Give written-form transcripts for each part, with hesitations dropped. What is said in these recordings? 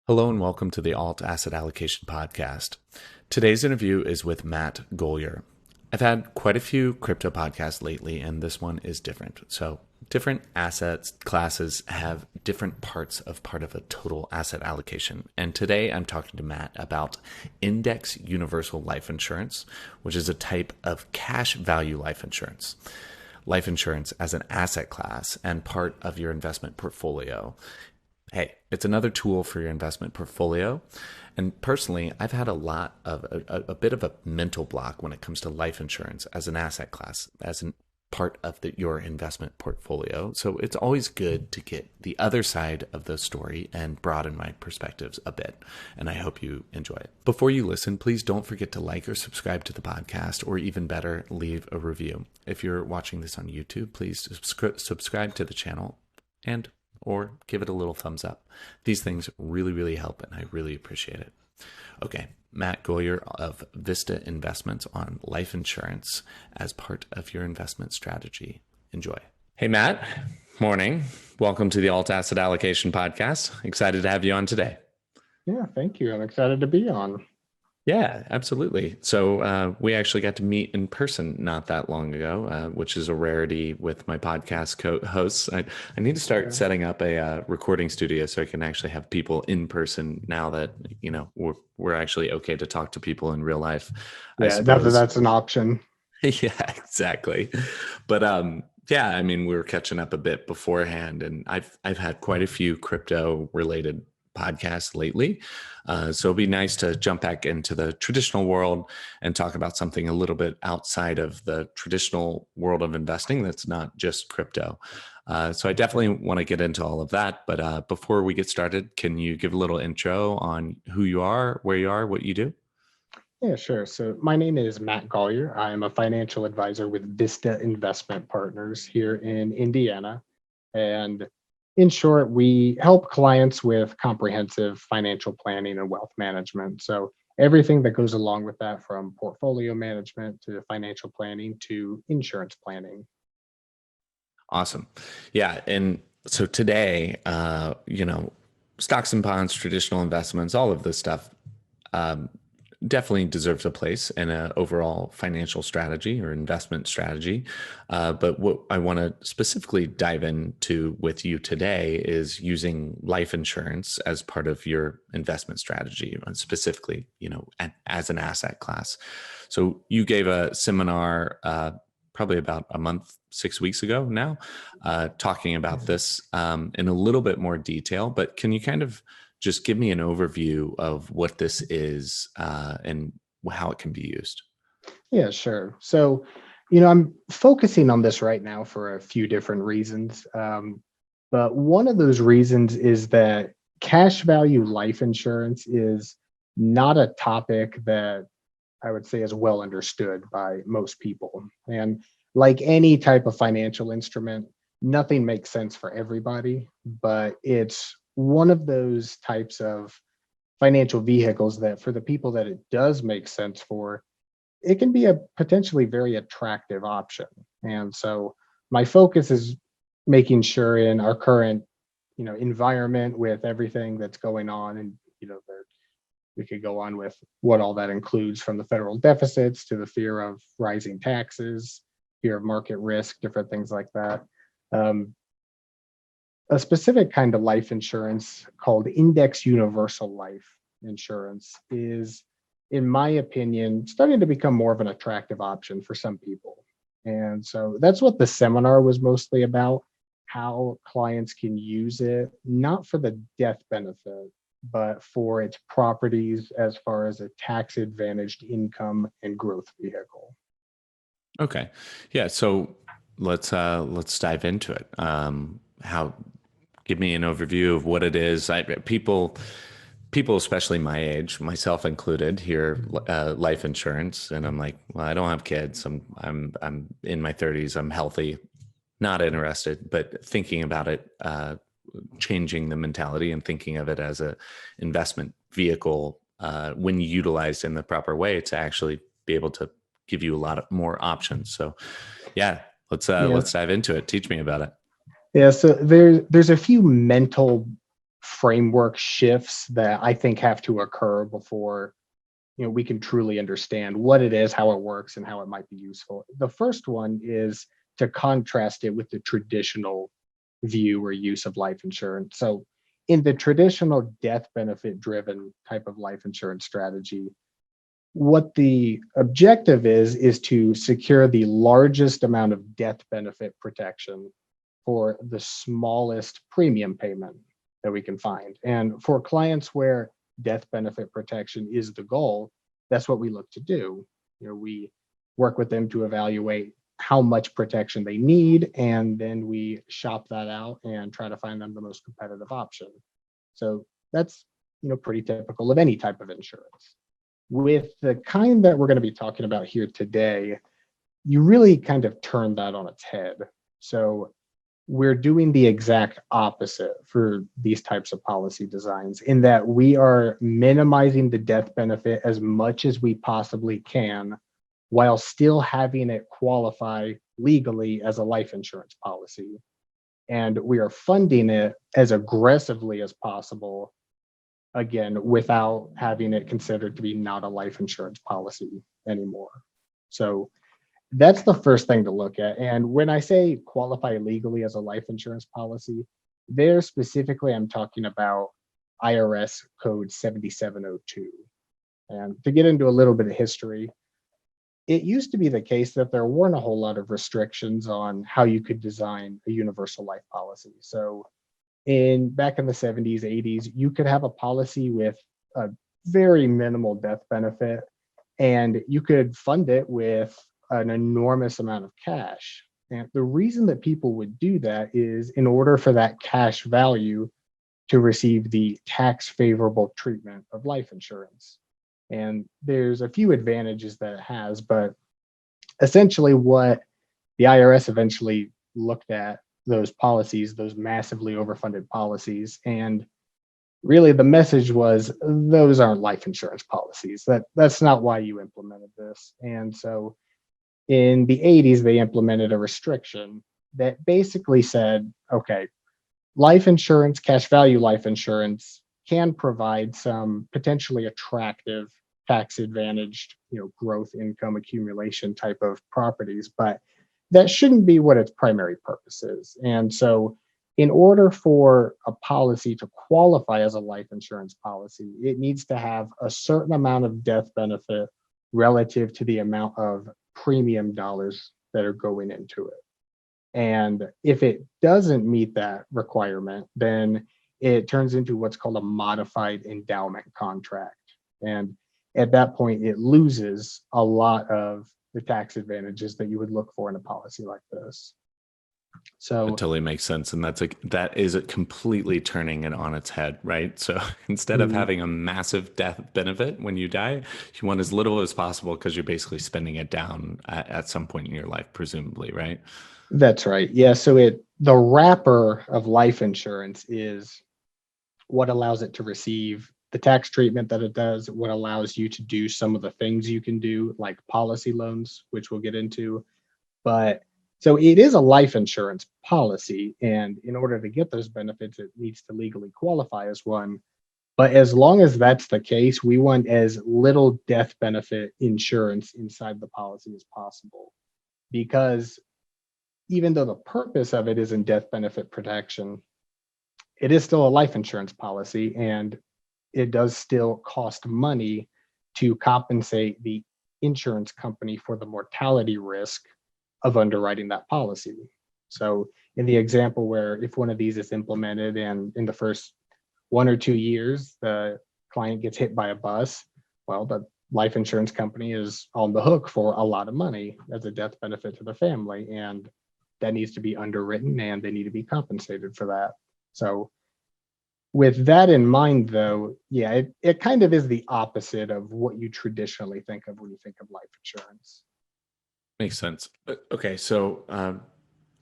Hello and welcome to the Alt Asset Allocation Podcast. Today's interview is with Matt Golliher. I've had quite a few crypto podcasts lately, and this one is different. So, different assets classes have different parts of a total asset allocation. And today I'm talking to Matt about index universal life insurance, which is a type of cash value life insurance. Life insurance as an asset class and part of your investment portfolio. Hey, it's another tool for your investment portfolio. And personally, I've had a bit of a mental block when it comes to life insurance as an asset class, as a part of your investment portfolio. So it's always good to get the other side of the story and broaden my perspectives a bit. And I hope you enjoy it. Before you listen, please don't forget to like or subscribe to the podcast, or even better, leave a review. If you're watching this on YouTube, please subscribe to the channel or give it a little thumbs up. These things really help, and I really appreciate it. Okay, Matt Golliher of Vista Investments on life insurance as part of your investment strategy. Enjoy. Hey, Matt. Morning. Welcome to the Alt Asset Allocation Podcast. Excited to have you on today. Yeah, thank you. I'm excited to be on. Yeah, absolutely. So we actually got to meet in person not that long ago, which is a rarity with my podcast co-hosts. I need to start setting up a recording studio so I can actually have people in person now that, we're actually okay to talk to people in real life. Yeah, that's an option. Yeah, exactly. But we were catching up a bit beforehand, and I've had quite a few crypto related podcasts lately. So it'd be nice to jump back into the traditional world and talk about something a little bit outside of the traditional world of investing that's not just crypto. So I definitely want to get into all of that. But before we get started, can you give a little intro on who you are, where you are, what you do? Yeah, sure. So my name is Matt Golliher. I'm a financial advisor with Vista Investment Partners here in Indiana. And in short, we help clients with comprehensive financial planning and wealth management. So everything that goes along with that, from portfolio management to financial planning to insurance planning. Awesome. Yeah. And so today, stocks and bonds, traditional investments, all of this stuff definitely deserves a place in an overall financial strategy or investment strategy. But what I want to specifically dive into with you today is using life insurance as part of your investment strategy, and specifically, as an asset class. So you gave a seminar probably about a month, 6 weeks ago now, talking about this in a little bit more detail. But can you kind of just give me an overview of what this is and how it can be used? Yeah, sure. So, I'm focusing on this right now for a few different reasons. But one of those reasons is that cash value life insurance is not a topic that I would say is well understood by most people. And like any type of financial instrument, nothing makes sense for everybody, but it's one of those types of financial vehicles that for the people that it does make sense for, it can be a potentially very attractive option. And so my focus is making sure in our current, environment with everything that's going on, and we could go on with what all that includes, from the federal deficits to the fear of rising taxes, fear of market risk, different things like that. A specific kind of life insurance called index universal life insurance is, in my opinion, starting to become more of an attractive option for some people. And so that's what the seminar was mostly about: how clients can use it, not for the death benefit, but for its properties as far as a tax advantaged income and growth vehicle. Okay. Yeah. So let's dive into it. Give me an overview of what it is. People, especially my age, myself included, hear life insurance, and I'm like, well, I don't have kids. I'm in my 30s. I'm healthy. Not interested. But thinking about it, changing the mentality and thinking of it as a investment vehicle, when utilized in the proper way, to actually be able to give you a lot of more options. So, yeah, let's dive into it. Teach me about it. Yeah, so there's a few mental framework shifts that I think have to occur before we can truly understand what it is, how it works, and how it might be useful. The first one is to contrast it with the traditional view or use of life insurance. So, in the traditional death benefit driven type of life insurance strategy, what the objective is to secure the largest amount of death benefit protection for the smallest premium payment that we can find. And for clients where death benefit protection is the goal, that's what we look to do. We work with them to evaluate how much protection they need, and then we shop that out and try to find them the most competitive option. So that's pretty typical of any type of insurance. With the kind that we're going to be talking about here today, you really kind of turn that on its head. So we're doing the exact opposite for these types of policy designs in that we are minimizing the death benefit as much as we possibly can while still having it qualify legally as a life insurance policy. And we are funding it as aggressively as possible, again, without having it considered to be not a life insurance policy anymore. So that's the first thing to look at. And when I say qualify legally as a life insurance policy, there specifically I'm talking about IRS code 7702. And to get into a little bit of history, it used to be the case that there weren't a whole lot of restrictions on how you could design a universal life policy. So back in the 70s, 80s, you could have a policy with a very minimal death benefit, and you could fund it with an enormous amount of cash. And the reason that people would do that is in order for that cash value to receive the tax favorable treatment of life insurance. And there's a few advantages that it has, but essentially what the IRS eventually looked at those policies, those massively overfunded policies, and really the message was those aren't life insurance policies. That's not why you implemented this. And so in the 80s, they implemented a restriction that basically said, okay, life insurance, cash value life insurance can provide some potentially attractive tax advantaged, growth income accumulation type of properties, but that shouldn't be what its primary purpose is. And so in order for a policy to qualify as a life insurance policy, it needs to have a certain amount of death benefit relative to the amount of premium dollars that are going into it. And if it doesn't meet that requirement, then it turns into what's called a modified endowment contract. And at that point, it loses a lot of the tax advantages that you would look for in a policy like this. So That totally makes sense. And that is completely turning it on its head, right? So instead of having a massive death benefit when you die, you want as little as possible because you're basically spending it down at some point in your life, presumably, right? that's right. Yeah. So the wrapper of life insurance is what allows it to receive the tax treatment that it does, what allows you to do some of the things you can do, like policy loans, which we'll get into. But so it is a life insurance policy. And in order to get those benefits, it needs to legally qualify as one. But as long as that's the case, we want as little death benefit insurance inside the policy as possible. Because even though the purpose of it is in death benefit protection, it is still a life insurance policy, and it does still cost money to compensate the insurance company for the mortality risk of underwriting that policy. So in the example where if one of these is implemented and in the first 1 or 2 years, the client gets hit by a bus, well, the life insurance company is on the hook for a lot of money as a death benefit to the family. And that needs to be underwritten and they need to be compensated for that. So with that in mind, though, yeah, it kind of is the opposite of what you traditionally think of when you think of life insurance. Makes sense. Okay, so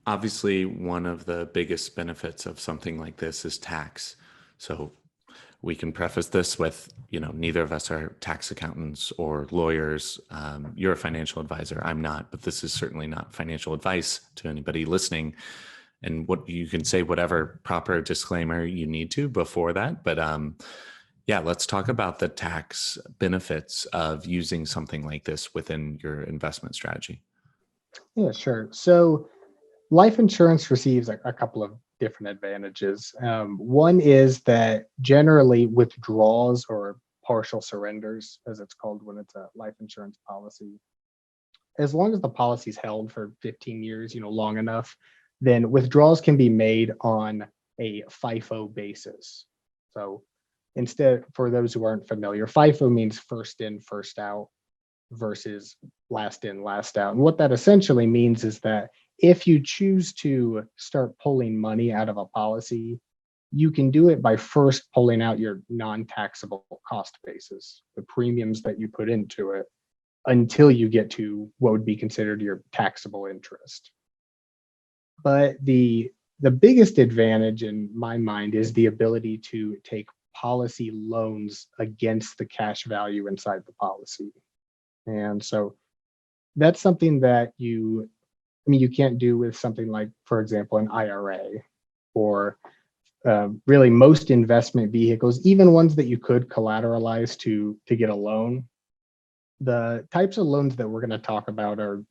obviously, one of the biggest benefits of something like this is tax. So we can preface this with, neither of us are tax accountants or lawyers. You're a financial advisor. I'm not, but this is certainly not financial advice to anybody listening. and what you can say whatever proper disclaimer you need to before that. But yeah, let's talk about the tax benefits of using something like this within your investment strategy. Yeah, sure. So life insurance receives a couple of different advantages. One is that generally withdrawals or partial surrenders, as it's called when it's a life insurance policy, as long as the policy's held for 15 years, long enough, then withdrawals can be made on a FIFO basis. So instead, for those who aren't familiar, FIFO means first in, first out versus last in, last out. And what that essentially means is that if you choose to start pulling money out of a policy, you can do it by first pulling out your non-taxable cost basis, the premiums that you put into it, until you get to what would be considered your taxable interest. But the biggest advantage in my mind is the ability to take policy loans against the cash value inside the policy. And so that's something that you can't do with something like, for example, an IRA or really most investment vehicles, even ones that you could collateralize to get a loan. The types of loans that we're going to talk about are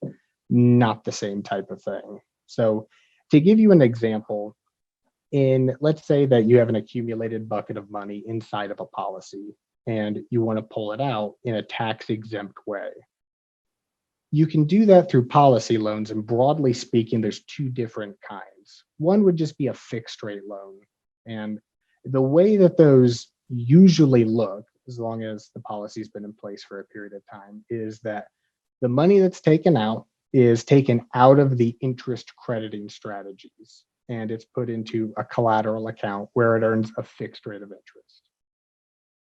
not the same type of thing. So, to give you an example, let's say that you have an accumulated bucket of money inside of a policy and you want to pull it out in a tax exempt way. You can do that through policy loans, and broadly speaking, there's two different kinds. One would just be a fixed rate loan. And the way that those usually look, as long as the policy's been in place for a period of time, is that the money that's taken out is taken out of the interest crediting strategies and it's put into a collateral account where it earns a fixed rate of interest.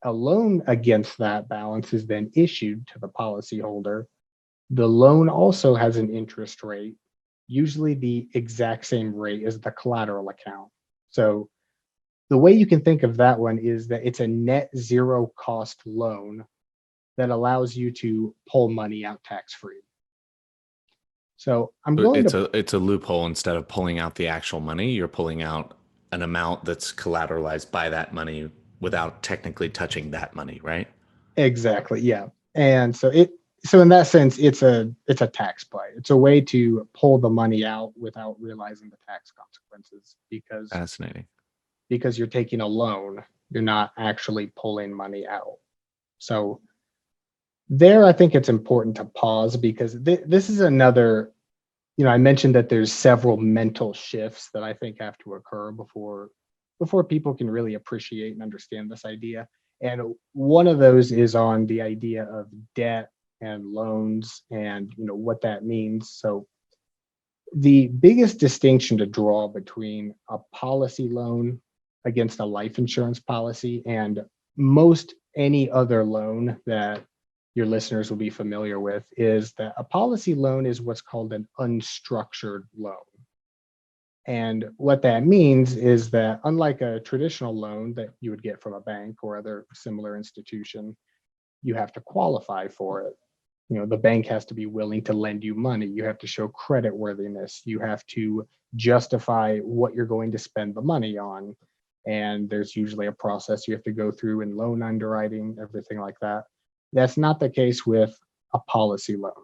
A loan against that balance is then issued to the policyholder. The loan also has an interest rate, usually the exact same rate as the collateral account. So the way you can think of that one is that it's a net zero cost loan that allows you to pull money out tax free. So I'm going to It's a loophole. Instead of pulling out the actual money, you're pulling out an amount that's collateralized by that money without technically touching that money, right? exactly, yeah. And so in that sense, it's a tax play. It's a way to pull the money out without realizing the tax consequences Fascinating. because you're taking a loan, you're not actually pulling money out. So there, I think it's important to pause because this is another, I mentioned that there's several mental shifts that I think have to occur before people can really appreciate and understand this idea. And one of those is on the idea of debt and loans and what that means. So the biggest distinction to draw between a policy loan against a life insurance policy and most any other loan that your listeners will be familiar with is that a policy loan is what's called an unstructured loan. And what that means is that unlike a traditional loan that you would get from a bank or other similar institution, you have to qualify for it. The bank has to be willing to lend you money. You have to show credit worthiness. You have to justify what you're going to spend the money on. And there's usually a process you have to go through in loan underwriting, everything like that. That's not the case with a policy loan.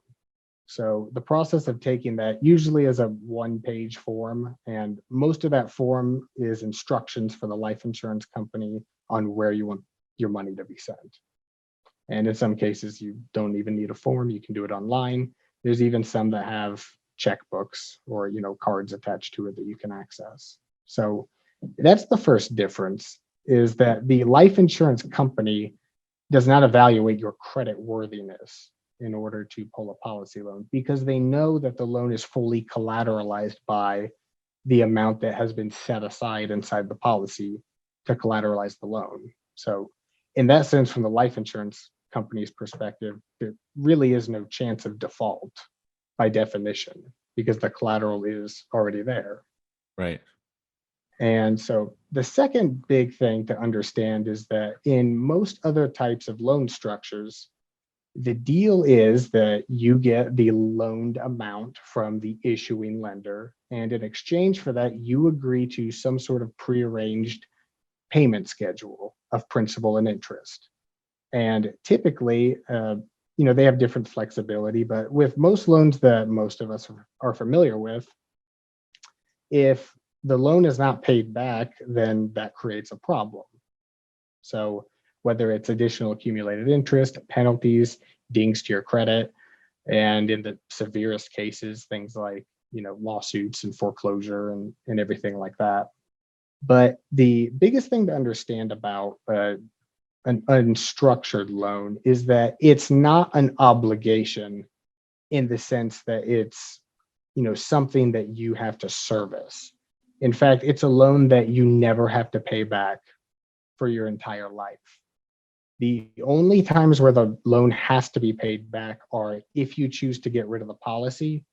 So the process of taking that usually is a one-page form, and most of that form is instructions for the life insurance company on where you want your money to be sent. And in some cases, you don't even need a form. You can do it online. There's even some that have checkbooks or, cards attached to it that you can access. So that's the first difference, is that the life insurance company does not evaluate your credit worthiness in order to pull a policy loan because they know that the loan is fully collateralized by the amount that has been set aside inside the policy to collateralize the loan. So in that sense, from the life insurance company's perspective, there really is no chance of default by definition because the collateral is already there. Right. And so the second big thing to understand is that in most other types of loan structures, the deal is that you get the loaned amount from the issuing lender And in exchange for that, you agree to some sort of prearranged payment schedule of principal and interest. And typically, they have different flexibility, but with most loans that most of us are familiar with, if the loan is not paid back, then that creates a problem. So whether it's additional accumulated interest, penalties, dings to your credit, and in the severest cases, things like lawsuits and foreclosure and everything like that. But the biggest thing to understand about an unstructured loan is that it's not an obligation in the sense that it's something that you have to service. In fact, it's a loan that you never have to pay back for your entire life. The only times where the loan has to be paid back are if you choose to get rid of the policy,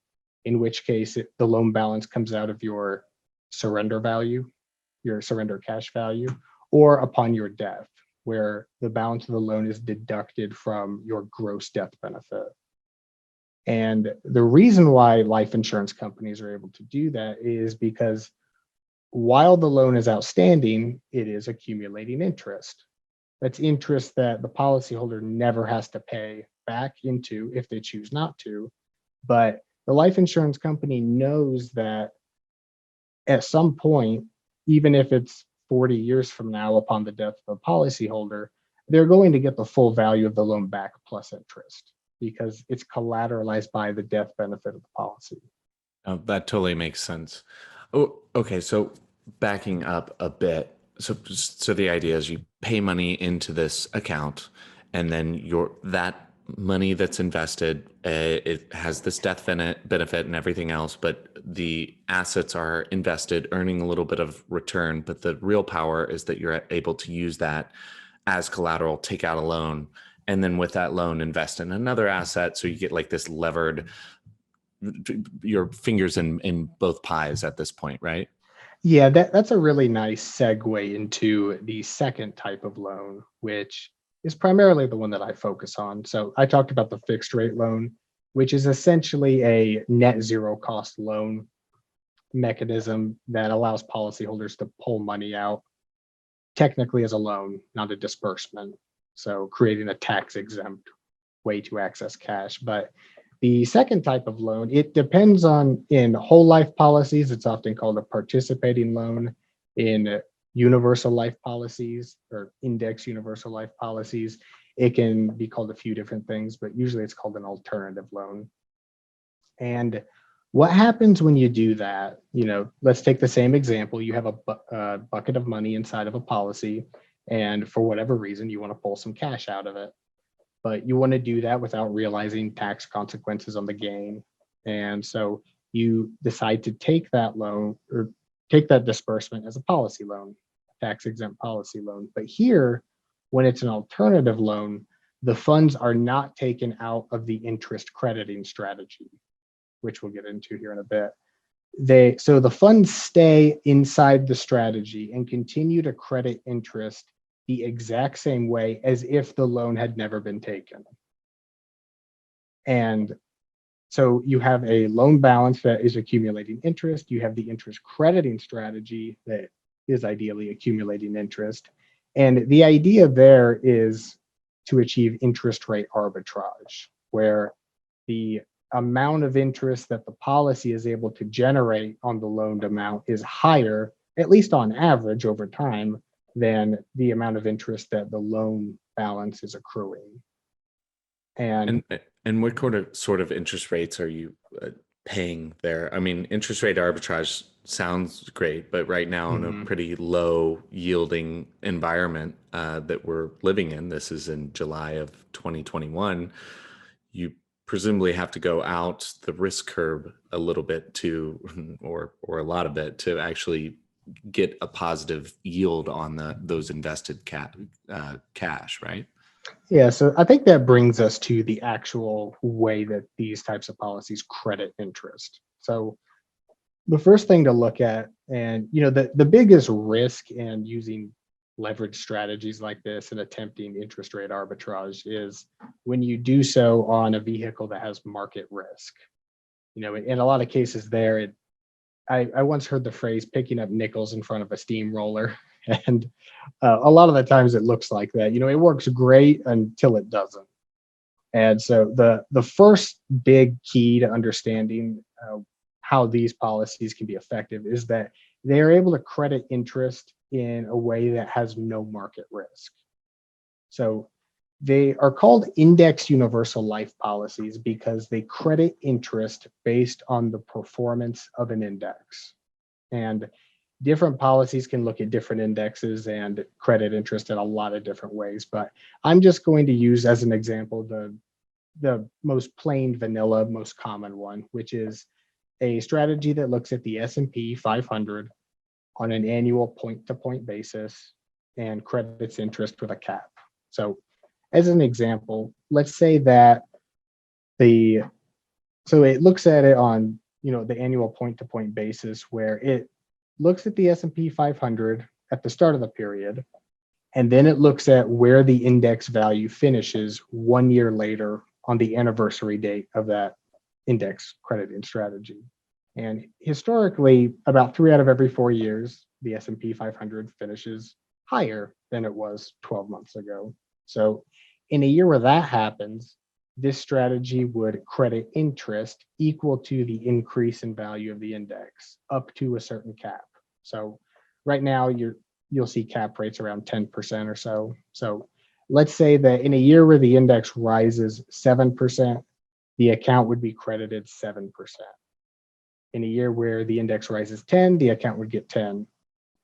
in which case the loan balance comes out of your surrender value, your surrender cash value, or upon your death, where the balance of the loan is deducted from your gross death benefit. And the reason why life insurance companies are able to do that is because while the loan is outstanding, it is accumulating interest. That's interest that the policyholder never has to pay back into if they choose not to. But the life insurance company knows that at some point, even if it's 40 years from now upon the death of a policyholder, they're going to get the full value of the loan back plus interest because it's collateralized by the death benefit of the policy. Oh, that totally makes sense. Oh, okay. So backing up a bit. So the idea is you pay money into this account, and then that money that's invested, it has this death benefit and everything else, but the assets are invested, earning a little bit of return. But the real power is that you're able to use that as collateral, take out a loan, and then with that loan, invest in another asset. So you get like this levered, your fingers in both pies at this point, right? Yeah, that's a really nice segue into the second type of loan, which is primarily the one that I focus on. So I talked about the fixed rate loan, which is essentially a net zero cost loan mechanism that allows policyholders to pull money out technically as a loan, not a disbursement. So creating a tax exempt way to access cash. But the second type of loan, it depends on in whole life policies, it's often called a participating loan. In universal life policies or index universal life policies, it can be called a few different things, but usually it's called an alternative loan. And what happens when you do that? Let's take the same example. You have a bucket of money inside of a policy, and for whatever reason, you want to pull some cash out of it. But you want to do that without realizing tax consequences on the gain. And so you decide to take that loan or take that disbursement as a policy loan, a tax exempt policy loan. But here, when it's an alternative loan, the funds are not taken out of the interest crediting strategy, which we'll get into here in a bit. So the funds stay inside the strategy and continue to credit interest the exact same way as if the loan had never been taken. And so you have a loan balance that is accumulating interest. You have the interest crediting strategy that is ideally accumulating interest. And the idea there is to achieve interest rate arbitrage, where the amount of interest that the policy is able to generate on the loaned amount is higher, at least on average over time, than the amount of interest that the loan balance is accruing. And what sort of interest rates are you paying there? I mean, interest rate arbitrage sounds great, but right now in a pretty low yielding environment that we're living in, this is in July of 2021, you presumably have to go out the risk curve a little bit or a lot of it to actually get a positive yield on those invested cash, right? Yeah, so I think that brings us to the actual way that these types of policies credit interest. So the first thing to look at, and the biggest risk in using leverage strategies like this and attempting interest rate arbitrage is when you do so on a vehicle that has market risk. In a lot of cases there, I once heard the phrase picking up nickels in front of a steamroller. And a lot of the times it looks like that. It works great until it doesn't. And so the first big key to understanding how these policies can be effective is that they are able to credit interest in a way that has no market risk. So they are called index universal life policies because they credit interest based on the performance of an index. And different policies can look at different indexes and credit interest in a lot of different ways. But I'm just going to use as an example the most plain vanilla, most common one, which is a strategy that looks at the S&P 500 on an annual point-to-point basis and credits interest with a cap. So as an example, let's say that the so it looks at it on the annual point-to-point basis where it looks at the S&P 500 at the start of the period, and then it looks at where the index value finishes 1 year later on the anniversary date of that index crediting strategy. And historically, about 3 out of every 4 years, the S&P 500 finishes higher than it was 12 months ago. So in a year where that happens, this strategy would credit interest equal to the increase in value of the index up to a certain cap. So right now you'll see cap rates around 10% or so. So let's say that in a year where the index rises 7%, the account would be credited 7%. In a year where the index rises 10, the account would get 10.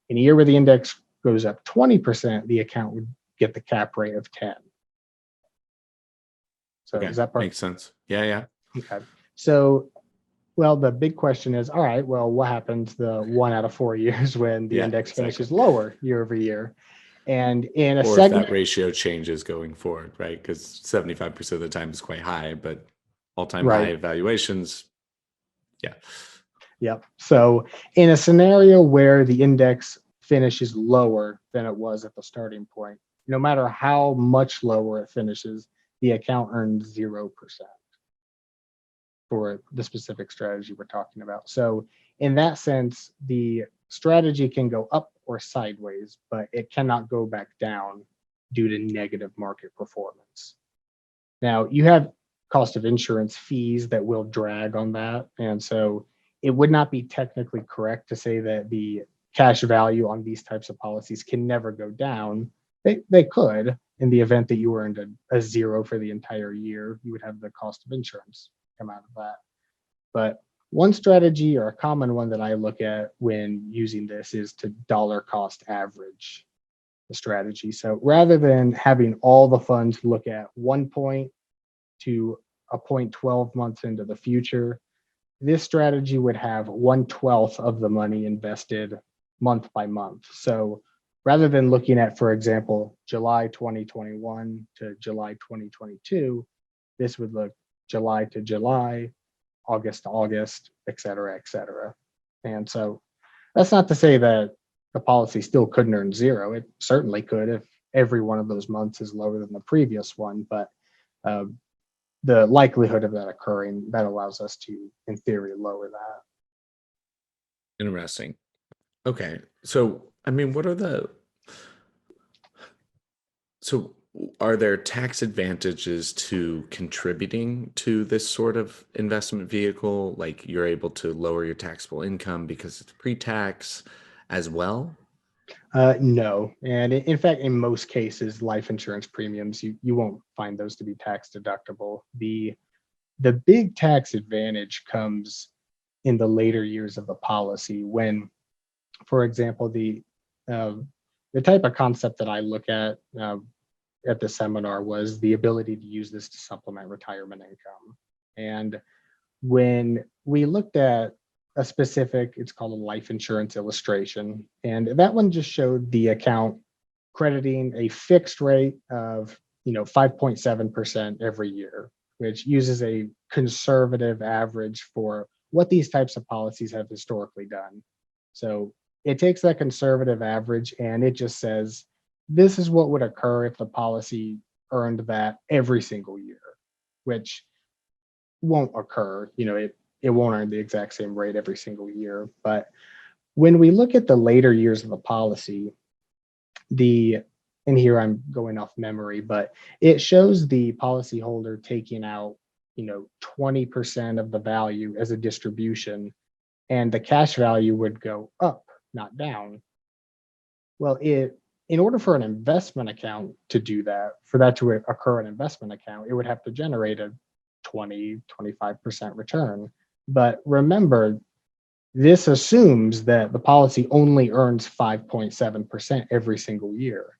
In a year where the index goes up 20%, the account would get the cap rate of 10. So Okay, is that part? makes sense. Yeah. Okay. So, well, the big question is, all right, well, what happens the 1 out of 4 years when the Yeah, index exactly. finishes lower year over year? And in a Or if segment, that ratio changes going forward, right? Because 75% of the time is quite high, but all-time right? high valuations, yeah. Yep. So in a scenario where the index finishes lower than it was at the starting point, no matter how much lower it finishes, the account earns 0% for the specific strategy we're talking about. So in that sense, the strategy can go up or sideways, but it cannot go back down due to negative market performance. Now, you have cost of insurance fees that will drag on that. And so it would not be technically correct to say that the cash value on these types of policies can never go down. They could in the event that you earned a zero for the entire year, you would have the cost of insurance come out of that. But one strategy or a common one that I look at when using this is to dollar cost average the strategy. So rather than having all the funds look at one point to a point 12 months into the future, this strategy would have 1/12 of the money invested month by month. So rather than looking at, for example, July 2021 to July 2022, this would look July to July, August to August, et cetera, et cetera. And so that's not to say that the policy still couldn't earn zero. It certainly could if every one of those months is lower than the previous one, but um, the likelihood of that occurring, that allows us to, in theory, lower that. Interesting. Okay. So, I mean, so are there tax advantages to contributing to this sort of investment vehicle? Like you're able to lower your taxable income because it's pre-tax as well? No, and in fact, in most cases, life insurance premiums you won't find those to be tax deductible. The big tax advantage comes in the later years of the policy when, for example, uh, the type of concept that I look at the seminar was the ability to use this to supplement retirement income. And when we looked at a specific, it's called a life insurance illustration, and that one just showed the account crediting a fixed rate of 5.7% every year, which uses a conservative average for what these types of policies have historically done. So it takes that conservative average and it just says this is what would occur if the policy earned that every single year, which won't occur. it won't earn the exact same rate every single year. But when we look at the later years of the policy, the and here I'm going off memory, but it shows the policyholder taking out, 20% of the value as a distribution, and the cash value would go up, not down. Well, in order for an investment account to do that, for that to occur in an investment account, it would have to generate a 25% return. But remember, this assumes that the policy only earns 5.7% every single year.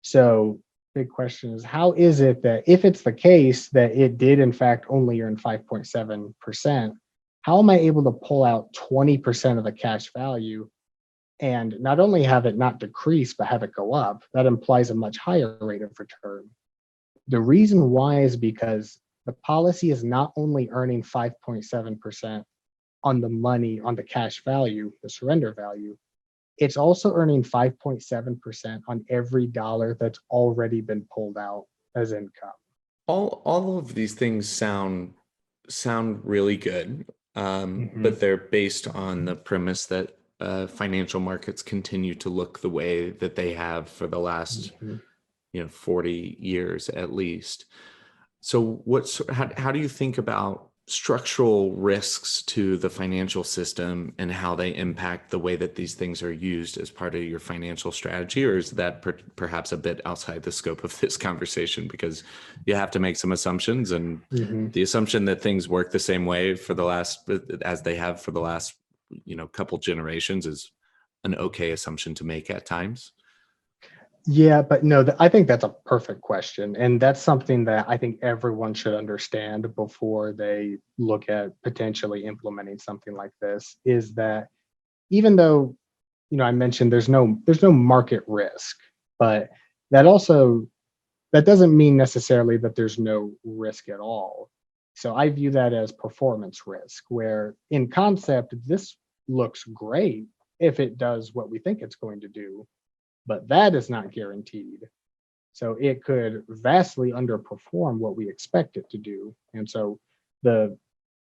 So, big question is, how is it that if it's the case that it did in fact only earn 5.7%, how am I able to pull out 20% of the cash value and not only have it not decrease, but have it go up? That implies a much higher rate of return. The reason why is because the policy is not only earning 5.7% on the money, on the cash value, the surrender value, it's also earning 5.7% on every dollar that's already been pulled out as income. All of these things sound really good, Mhm, but they're based on the premise that financial markets continue to look the way that they have for the last mhm. 40 years at least. So how do you think about structural risks to the financial system and how they impact the way that these things are used as part of your financial strategy? Or is that perhaps a bit outside the scope of this conversation, because you have to make some assumptions, and Mhm. the assumption that things work the same way for the last, as they have for the last, couple generations is an okay assumption to make at times. Yeah, but no, I think that's a perfect question. And that's something that I think everyone should understand before they look at potentially implementing something like this, is that even though, I mentioned there's no market risk, but that also that doesn't mean necessarily that there's no risk at all. So I view that as performance risk, where in concept, this looks great if it does what we think it's going to do, but that is not guaranteed. So it could vastly underperform what we expect it to do. And so the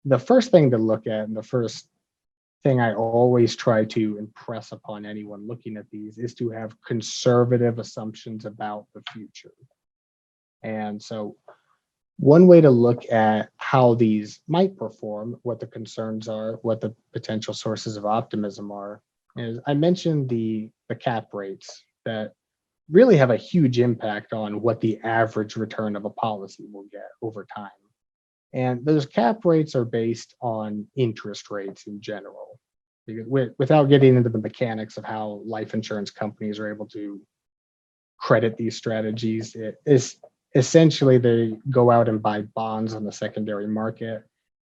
the first thing to look at, and the first thing I always try to impress upon anyone looking at these, is to have conservative assumptions about the future. And so one way to look at how these might perform, what the concerns are, what the potential sources of optimism are, is I mentioned the cap rates that really have a huge impact on what the average return of a policy will get over time. And those cap rates are based on interest rates in general. Without getting into the mechanics of how life insurance companies are able to credit these strategies, it is essentially they go out and buy bonds on the secondary market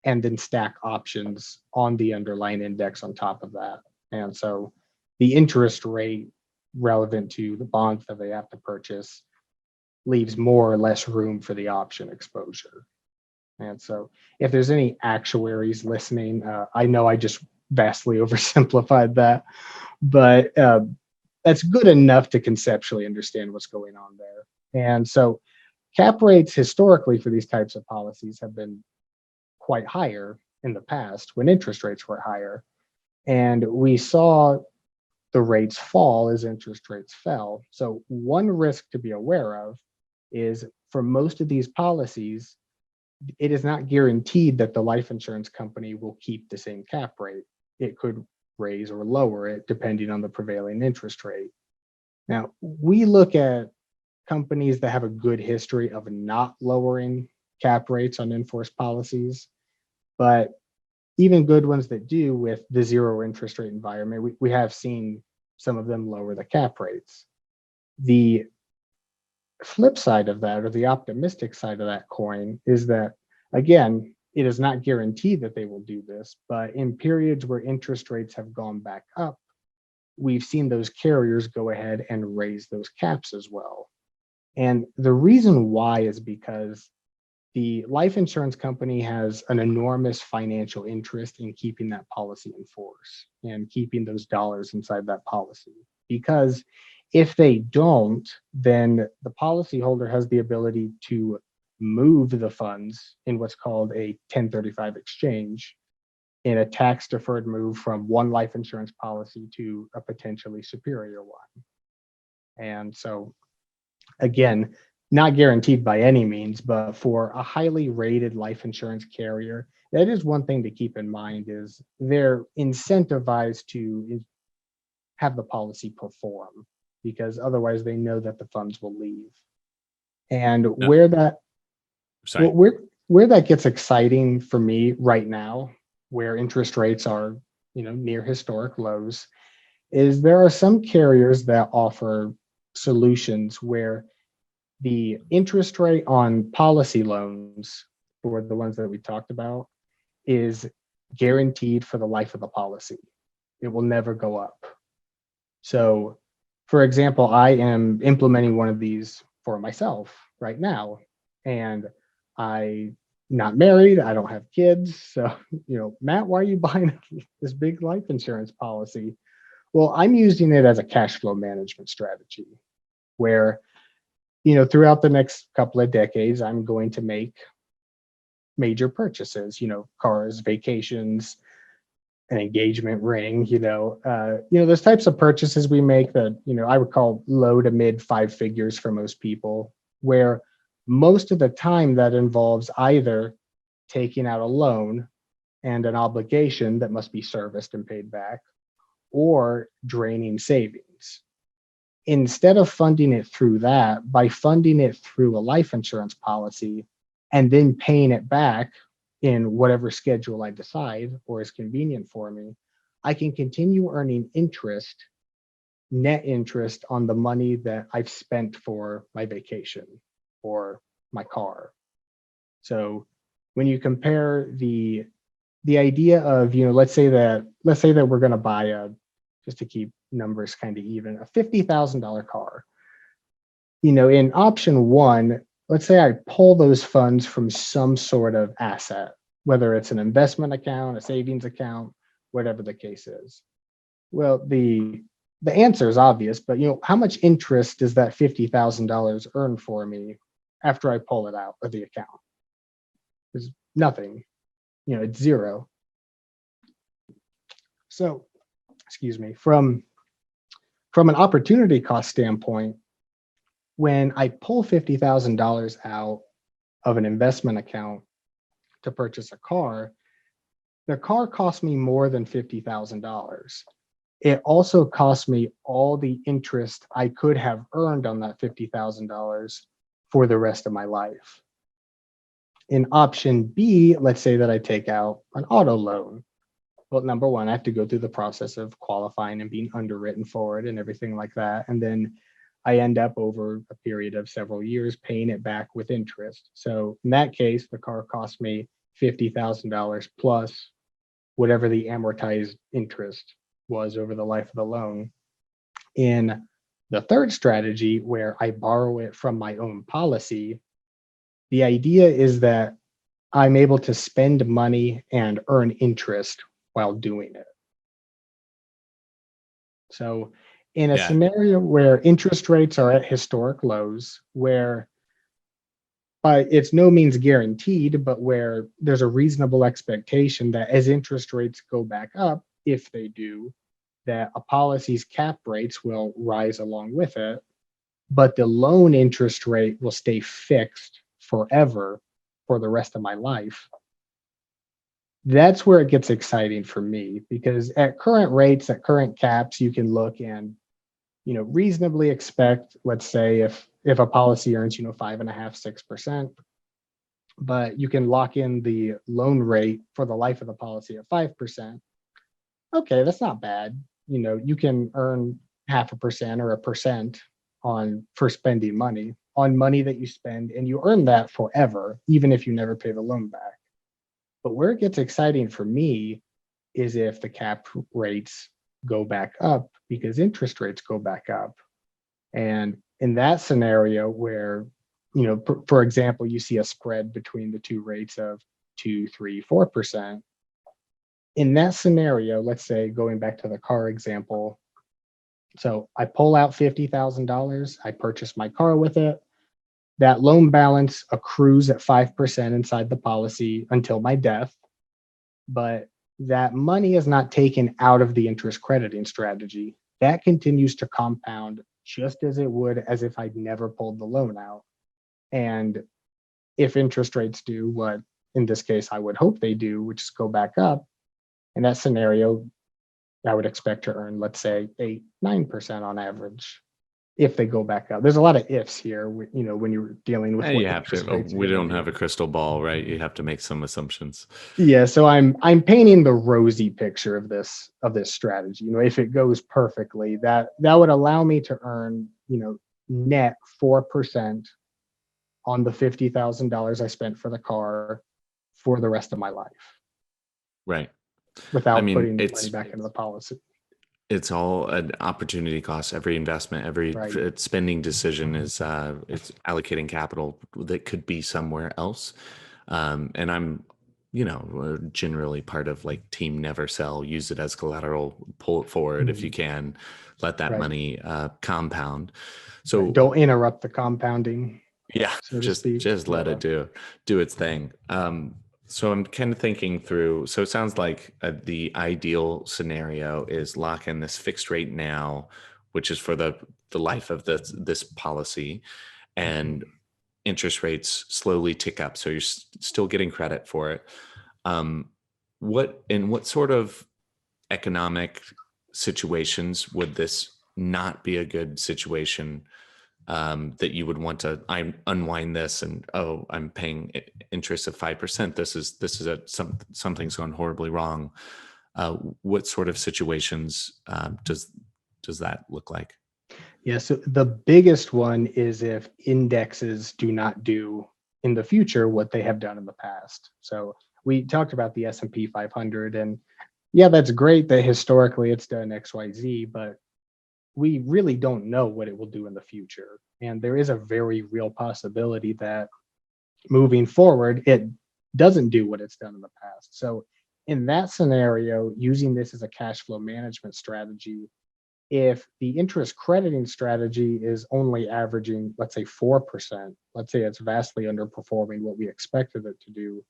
and then stack options on the underlying index on top of that. And so the interest rate relevant to the bonds that they have to purchase leaves more or less room for the option exposure. And so, if there's any actuaries listening, I know I just vastly oversimplified that, but that's good enough to conceptually understand what's going on there. And so, cap rates historically for these types of policies have been quite higher in the past when interest rates were higher. And we saw the rates fall as interest rates fell. So, one risk to be aware of is for most of these policies, it is not guaranteed that the life insurance company will keep the same cap rate. It could raise or lower it depending on the prevailing interest rate. Now, we look at companies that have a good history of not lowering cap rates on enforced policies, but even good ones that do, with the zero interest rate environment, we have seen some of them lower the cap rates. The flip side of that, or the optimistic side of that coin, is that, again, it is not guaranteed that they will do this, but in periods where interest rates have gone back up, we've seen those carriers go ahead and raise those caps as well. And the reason why is because the life insurance company has an enormous financial interest in keeping that policy in force and keeping those dollars inside that policy. Because if they don't, then the policyholder has the ability to move the funds in what's called a 1035 exchange. in a tax deferred move from one life insurance policy to a potentially superior one. And so, again, not guaranteed by any means, but for a highly rated life insurance carrier, that is one thing to keep in mind is they're incentivized to have the policy perform because otherwise they know that the funds will leave. And No, sorry. where that gets exciting for me right now, where interest rates are, near historic lows, is there are some carriers that offer solutions where the interest rate on policy loans for the ones that we talked about is guaranteed for the life of the policy. It will never go up. So, for example, I am implementing one of these for myself right now, and I not married, I don't have kids. So, Matt, why are you buying this big life insurance policy? Well, I'm using it as a cash flow management strategy where, throughout the next couple of decades, I'm going to make major purchases, cars, vacations, an engagement ring, those types of purchases we make that, I would call low to mid five figures for most people, where most of the time that involves either taking out a loan and an obligation that must be serviced and paid back, or draining savings. Instead of funding it through that, by funding it through a life insurance policy and then paying it back in whatever schedule I decide or is convenient for me, I can continue earning interest, net interest on the money that I've spent for my vacation or my car. So when you compare the idea of, let's say that we're going to buy just to keep numbers kind of even, a $50,000 car. In option one, let's say I pull those funds from some sort of asset, whether it's an investment account, a savings account, whatever the case is. Well, the answer is obvious, but how much interest does that $50,000 earn for me after I pull it out of the account? There's nothing. It's zero. So, excuse me, from an opportunity cost standpoint, when I pull $50,000 out of an investment account to purchase a car, the car cost me more than $50,000. It also cost me all the interest I could have earned on that $50,000 for the rest of my life. In option B, let's say that I take out an auto loan. Well, number one, I have to go through the process of qualifying and being underwritten for it and everything like that. And then I end up over a period of several years paying it back with interest. So in that case, the car cost me $50,000 plus whatever the amortized interest was over the life of the loan. In the third strategy, where I borrow it from my own policy, the idea is that I'm able to spend money and earn interest while doing it. So in a Yeah. scenario where interest rates are at historic lows, where it's no means guaranteed, but where there's a reasonable expectation that as interest rates go back up, if they do, that a policy's cap rates will rise along with it, but the loan interest rate will stay fixed forever for the rest of my life. That's where it gets exciting for me, because at current rates, at current caps, you can look and reasonably expect, let's say if a policy earns 5.5%, 6%, but you can lock in the loan rate for the life of the policy at 5%. Okay, that's not bad. You can earn 0.5% or 1% for spending money on money that you spend, and you earn that forever, even if you never pay the loan back. But where it gets exciting for me is if the cap rates go back up because interest rates go back up. And in that scenario where, for example, you see a spread between the two rates of 2, 3, 4%. In that scenario, let's say going back to the car example, so I pull out $50,000, I purchase my car with it. That loan balance accrues at 5% inside the policy until my death. But that money is not taken out of the interest crediting strategy. That continues to compound just as it would as if I'd never pulled the loan out. And if interest rates do what, in this case, I would hope they do, which is go back up, in that scenario, I would expect to earn, let's say, 8, 9% on average if they go back up. There's a lot of ifs here, when you're dealing with what You have interest to. rates are We going to don't have a do. crystal ball, right? You have to make some assumptions. Yeah, so I'm painting the rosy picture of this strategy. If it goes perfectly, that would allow me to earn, net 4% on the $50,000 I spent for the car for the rest of my life Right. I without mean, putting the money back into the policy. it's all an opportunity cost. Every investment, every Right. spending decision is it's allocating capital that could be somewhere else. And I'm, generally part of like team never sell. Use it as collateral. Pull it forward if you Mhm. can. Let that Right. money compound. Right. So Don't interrupt the compounding, yeah, so to just speak. just let Yeah. it do its thing. So I'm kind of thinking through. So it sounds like the ideal scenario is lock in this fixed rate now, which is for the life of this policy, and Mhm. interest rates slowly tick up. So you're still getting credit for it. Um, what sort of economic situations would this not be a good situation, that you would want to unwind this, and I'm paying interest of 5%. This is something's gone horribly wrong. What sort of situations does that look like? Yeah, so the biggest one is if indexes do not do in the future what they have done in the past. So we talked about the S&P 500, and yeah, that's great that historically it's done XYZ, but we really don't know what it will do in the future. And there is a very real possibility that moving forward, it doesn't do what it's done in the past. So in that scenario, using this as a cash flow management strategy, if the interest crediting strategy is only averaging, let's say 4%, let's say it's vastly underperforming what we expected it to do,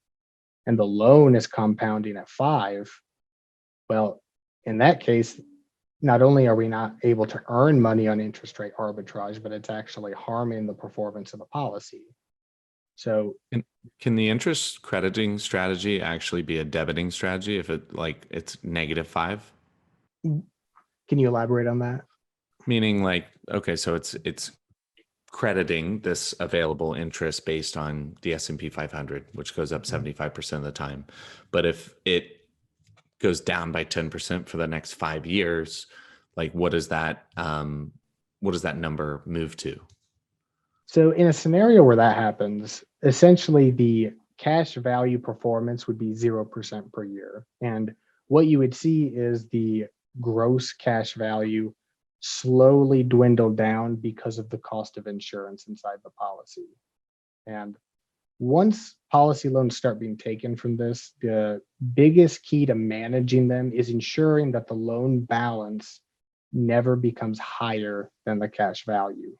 and the loan is compounding at 5, well, in that case, not only are we not able to earn money on interest rate arbitrage, but it's actually harming the performance of the policy. So, And can the interest crediting strategy actually be a debiting strategy if it's -5? can you elaborate on that? Meaning like, okay, so it's crediting this available interest based on the S&P 500, which goes up 75% of the time. But if it goes down by 10% for the next 5 years, like what does that number move to? So, in a scenario where that happens, essentially the cash value performance would be 0% per year. And what you would see is the gross cash value slowly dwindle down because of the cost of insurance inside the policy. And once policy loans start being taken from this, the biggest key to managing them is ensuring that the loan balance never becomes higher than the cash value,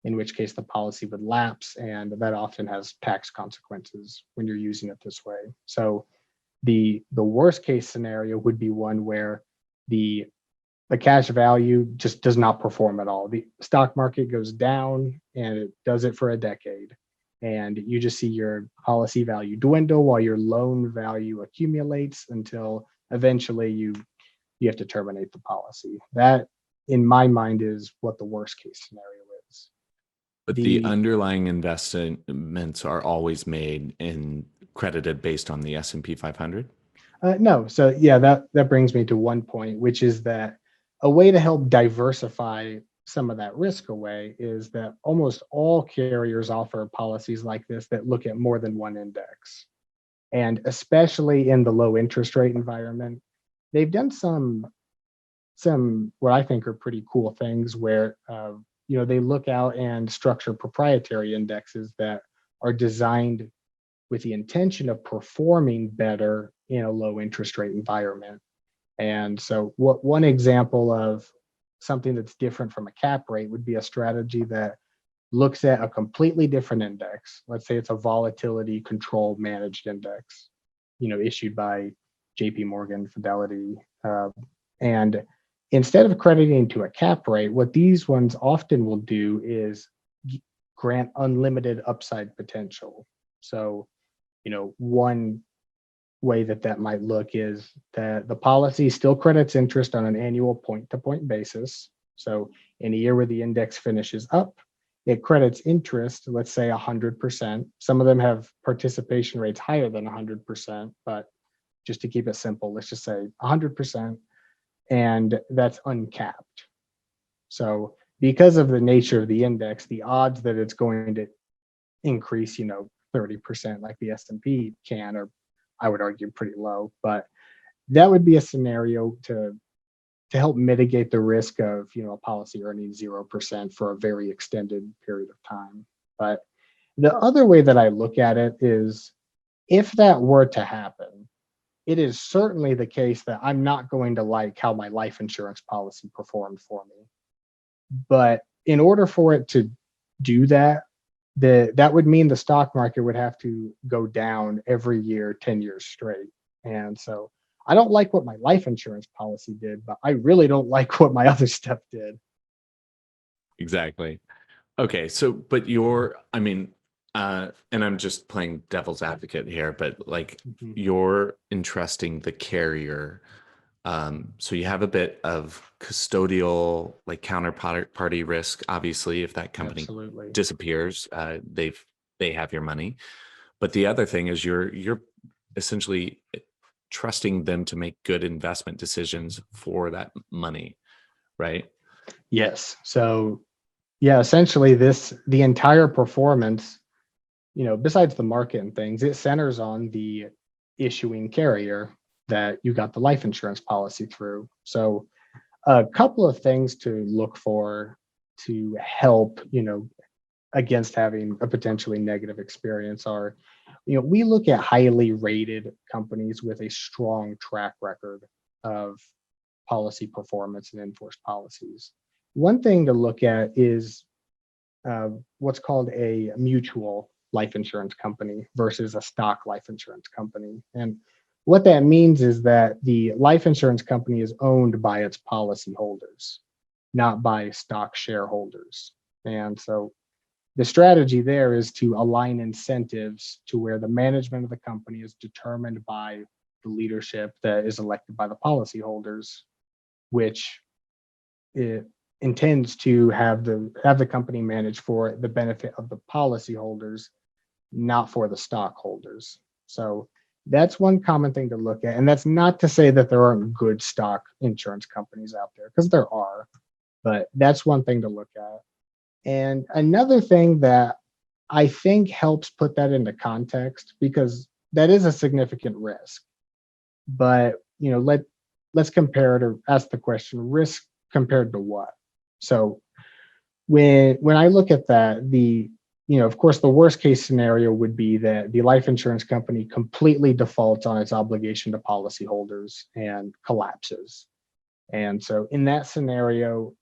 in which case the policy would lapse, and that often has tax consequences when you're using it this way. So the worst case scenario would be one where the the cash value just does not perform at all. The stock market goes down and it does it for a decade. And you just see your policy value dwindle while your loan value accumulates until eventually you have to terminate the policy. That, in my mind, is what the worst case scenario is. But the The underlying investments are always made and credited based on the S&P 500. No, so yeah, that brings me to one point, which is that a way to help diversify some of that risk away is that almost all carriers offer policies like this that look at more than one index. And especially in the low interest rate environment, they've done some what I think are pretty cool things where they look out and structure proprietary indexes that are designed with the intention of performing better in a low interest rate environment. And so, what one example of something that's different from a cap rate would be a strategy that looks at a completely different index. Let's say it's a volatility control managed index, issued by JP Morgan, Fidelity. And instead of crediting to a cap rate, what these ones often will do is grant unlimited upside potential. So, one way that might look is that the policy still credits interest on an annual point-to-point basis. So in a year where the index finishes up, it credits interest, let's say 100%. Some of them have participation rates higher than 100%, but just to keep it simple, let's just say 100%, and that's uncapped. So because of the nature of the index, the odds that it's going to increase, 30% like the S&P can, or I would argue pretty low, but that would be a scenario to help mitigate the risk of, a policy earning 0% for a very extended period of time. But the other way that I look at it is, if that were to happen, it is certainly the case that I'm not going to like how my life insurance policy performed for me. But in order for it to do that, that would mean the stock market would have to go down every year, 10 years straight. And so I don't like what my life insurance policy did, but I really don't like what my other stuff did. Exactly. Okay, so but and I'm just playing devil's advocate here, but like Mhm. you're entrusting the carrier. So you have a bit of custodial, like counterparty risk. Obviously, if that company Absolutely. disappears, they have your money. But the other thing is you're essentially trusting them to make good investment decisions for that money, right? Yes. So yeah, essentially the entire performance, besides the market and things, it centers on the issuing carrier that you got the life insurance policy through. So a couple of things to look for to help, against having a potentially negative experience are, we look at highly rated companies with a strong track record of policy performance and enforced policies. One thing to look at is what's called a mutual life insurance company versus a stock life insurance company. And what that means is that the life insurance company is owned by its policyholders, not by stock shareholders. And so the strategy there is to align incentives to where the management of the company is determined by the leadership that is elected by the policyholders, which it intends to have the company manage for the benefit of the policyholders, not for the stockholders. So that's one common thing to look at. And that's not to say that there aren't good stock insurance companies out there, because there are, but that's one thing to look at. And another thing that I think helps put that into context, because that is a significant risk. But let's compare it, or ask the question, risk compared to what? So when I look at that, of course, the worst case scenario would be that the life insurance company completely defaults on its obligation to policyholders and collapses. And so in that scenario,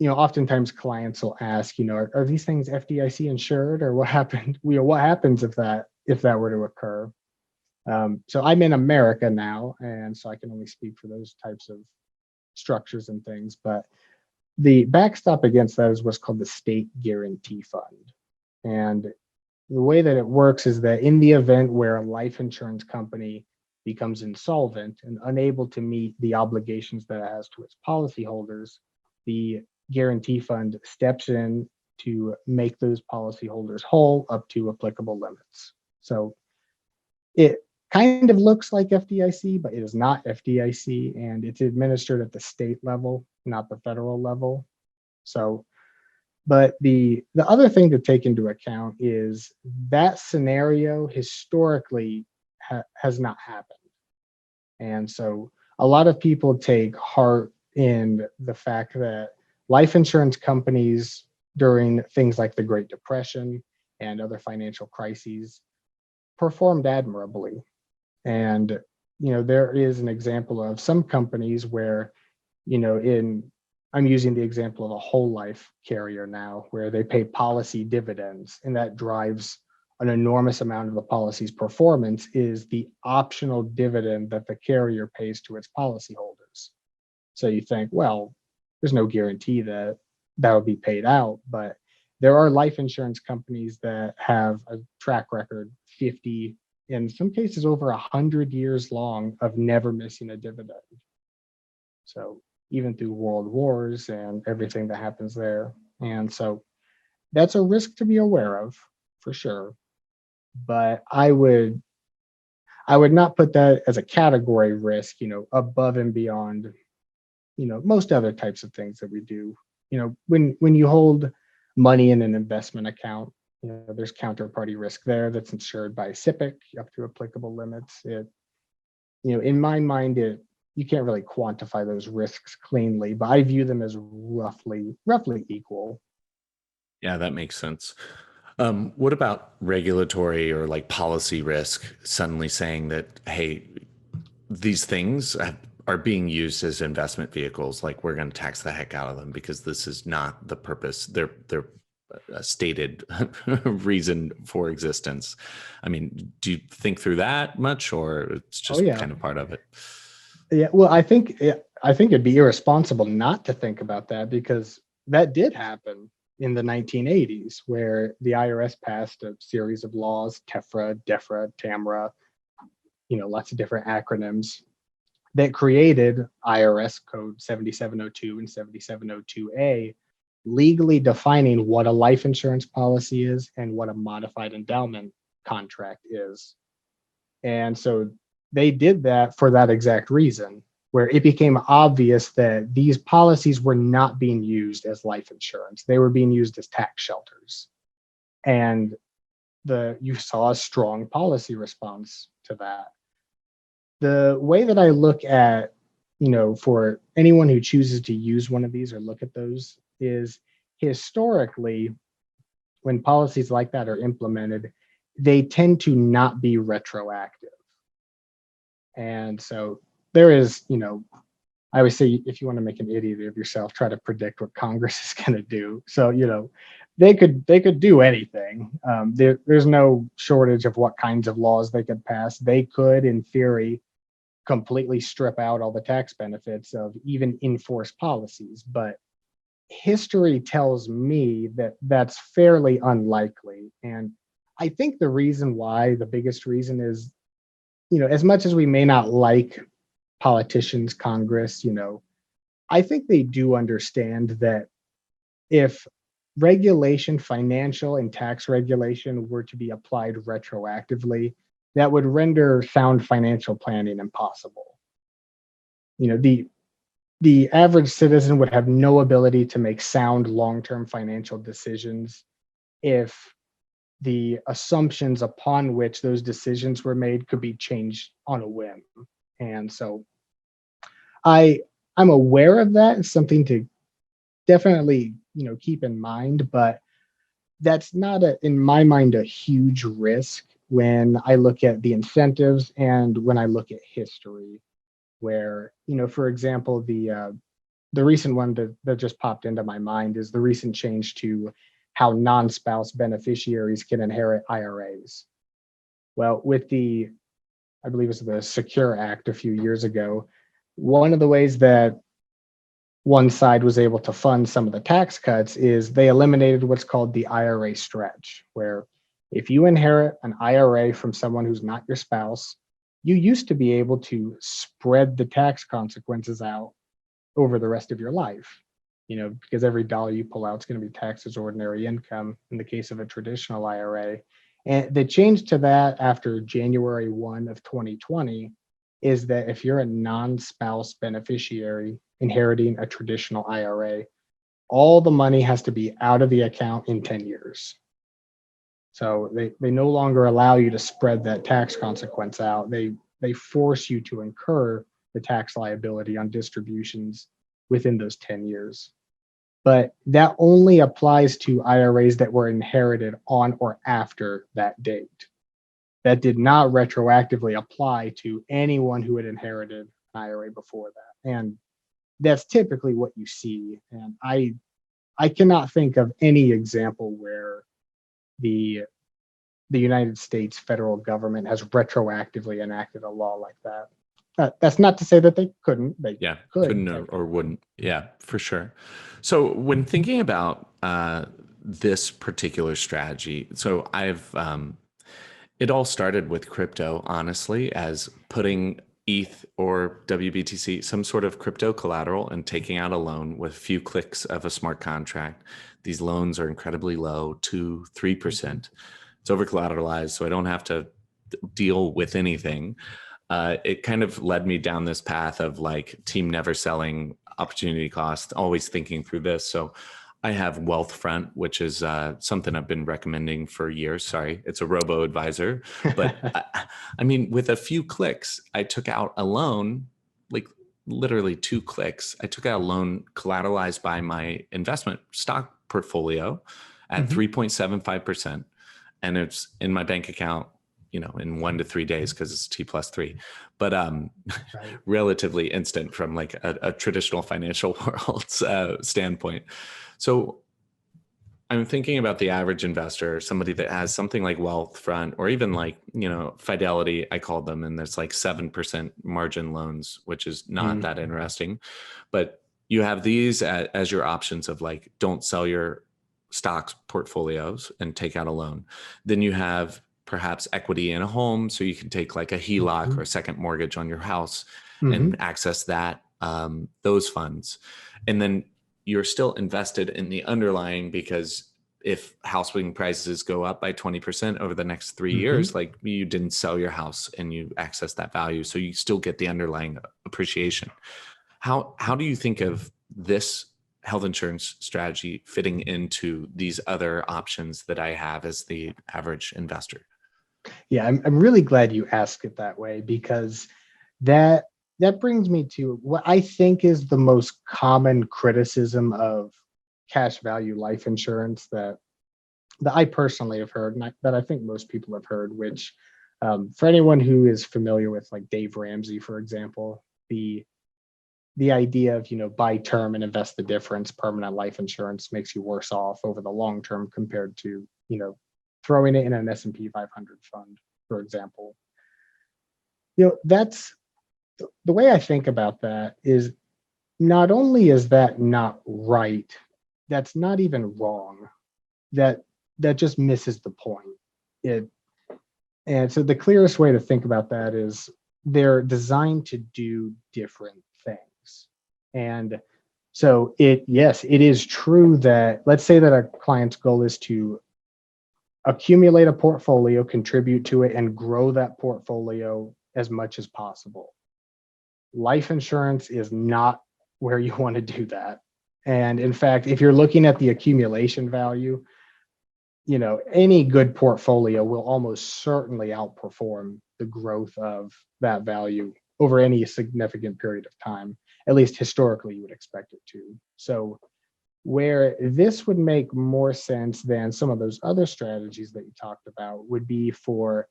oftentimes clients will ask, are these things FDIC insured, or what happened? What happens if that were to occur? So I'm in America now, and so I can only speak for those types of structures and things. But the backstop against that is what's called the state guarantee fund. And the way that it works is that in the event where a life insurance company becomes insolvent and unable to meet the obligations that it has to its policyholders, the guarantee fund steps in to make those policyholders whole up to applicable limits. So it kind of looks like FDIC, but it is not FDIC, and it's administered at the state level, not the federal level. So, but the other thing to take into account is that scenario historically has not happened. And so a lot of people take heart in the fact that life insurance companies during things like the Great Depression and other financial crises performed admirably. And there is an example of some companies where, I'm using the example of a whole life carrier now, where they pay policy dividends, and that drives an enormous amount of the policy's performance is the optional dividend that the carrier pays to its policyholders. So you think, well, there's no guarantee that that will be paid out, but there are life insurance companies that have a track record 50, in some cases over 100 years long of never missing a dividend. So even through world wars and everything that happens there. And so that's a risk to be aware of for sure. But I would not put that as a category risk, above and beyond, most other types of things that we do. When you hold money in an investment account, there's counterparty risk there that's insured by SIPC up to applicable limits. In my mind, you can't really quantify those risks cleanly, but I view them as roughly equal. Yeah, that makes sense. What about regulatory or like policy risk suddenly saying that, hey, these things are being used as investment vehicles, like we're going to tax the heck out of them because this is not the purpose, their stated reason for existence. I mean, do you think through that much, or it's Oh just yeah, kind of part of it? yeah. Well, I think it'd be irresponsible not to think about that because that did happen in the 1980s, where the IRS passed a series of laws, TEFRA, DEFRA, TAMRA, lots of different acronyms that created IRS code 7702 and 7702A, legally defining what a life insurance policy is and what a modified endowment contract is. And so they did that for that exact reason, where it became obvious that these policies were not being used as life insurance. They were being used as tax shelters. And you saw a strong policy response to that. The way that I look at, for anyone who chooses to use one of these or look at those is, historically, when policies like that are implemented, they tend to not be retroactive. And so there is, I always say, if you want to make an idiot of yourself, try to predict what Congress is going to do. So, they could do anything. There's no shortage of what kinds of laws they could pass. They could, in theory, completely strip out all the tax benefits of even enforced policies. But history tells me that that's fairly unlikely. And I think the biggest reason is, as much as we may not like politicians, Congress, I think they do understand that if regulation, financial and tax regulation, were to be applied retroactively, that would render sound financial planning impossible. The average citizen would have no ability to make sound long-term financial decisions if the assumptions upon which those decisions were made could be changed on a whim. And so I'm aware of that. It's something to definitely, keep in mind, but that's not in my mind, a huge risk when I look at the incentives and when I look at history, where, for example, the recent one that just popped into my mind is the recent change to how non-spouse beneficiaries can inherit IRAs. Well, with I believe it was the Secure Act a few years ago, one of the ways that one side was able to fund some of the tax cuts is they eliminated what's called the IRA stretch, where if you inherit an IRA from someone who's not your spouse, you used to be able to spread the tax consequences out over the rest of your life, because every dollar you pull out is going to be taxed as ordinary income in the case of a traditional IRA. And the change to that after January 1 of 2020 is that if you're a non-spouse beneficiary inheriting a traditional IRA, all the money has to be out of the account in 10 years. So they no longer allow you to spread that tax consequence out. They force you to incur the tax liability on distributions within those 10 years. But that only applies to IRAs that were inherited on or after that date. That did not retroactively apply to anyone who had inherited an IRA before that. And that's typically what you see. And I cannot think of any example where the the United States federal government has retroactively enacted a law like that. That's not to say that they couldn't. They Yeah, could couldn't or wouldn't. Yeah, for sure. So when thinking about this particular strategy, so it all started with crypto, honestly, as putting ETH or WBTC, some sort of crypto collateral, and taking out a loan with a few clicks of a smart contract. These loans are incredibly low, 2, 3%. It's over collateralized, so I don't have to deal with anything. It kind of led me down this path of like team never selling, opportunity cost, always thinking through this. So I have Wealthfront, which is something I've been recommending for years. Sorry, it's a robo advisor. But I mean, with a few clicks, I took out a loan, like literally 2 clicks. I took out a loan collateralized by my investment stock portfolio at 3.75%. And it's in my bank account, in 1 to 3 days because it's T+3, but Right. relatively instant from like a traditional financial world's standpoint. So I'm thinking about the average investor, somebody that has something like Wealthfront or even like, Fidelity, I called them, and there's like 7% margin loans, which is not that interesting. But you have these as your options of like, don't sell your stocks portfolios and take out a loan. Then you have perhaps equity in a home, so you can take like a HELOC or a second mortgage on your house and access that, those funds. And then you're still invested in the underlying, because if housing prices go up by 20% over the next 3 years, like you didn't sell your house and you access that value. So you still get the underlying appreciation. How do you think of this health insurance strategy fitting into these other options that I have as the average investor? Yeah, I'm really glad you asked it that way, because that that brings me to what I think is the most common criticism of cash value life insurance that I personally have heard, and that I think most people have heard. Which, for anyone who is familiar with like Dave Ramsey, for example, the idea of buy term and invest the difference, permanent life insurance makes you worse off over the long term compared to throwing it in an S&P 500 fund, for example. That's the way I think about that. Is not only is that not right, that's not even wrong. That just misses the point. It And so the clearest way to think about that is they're designed to do different things. And so yes, it is true that, let's say that a client's goal is to accumulate a portfolio, contribute to it, and grow that portfolio as much as possible. Life insurance is not where you want to do that. And in fact, if you're looking at the accumulation value, any good portfolio will almost certainly outperform the growth of that value over any significant period of time. At least historically, you would expect it to. So where this would make more sense than some of those other strategies that you talked about would be for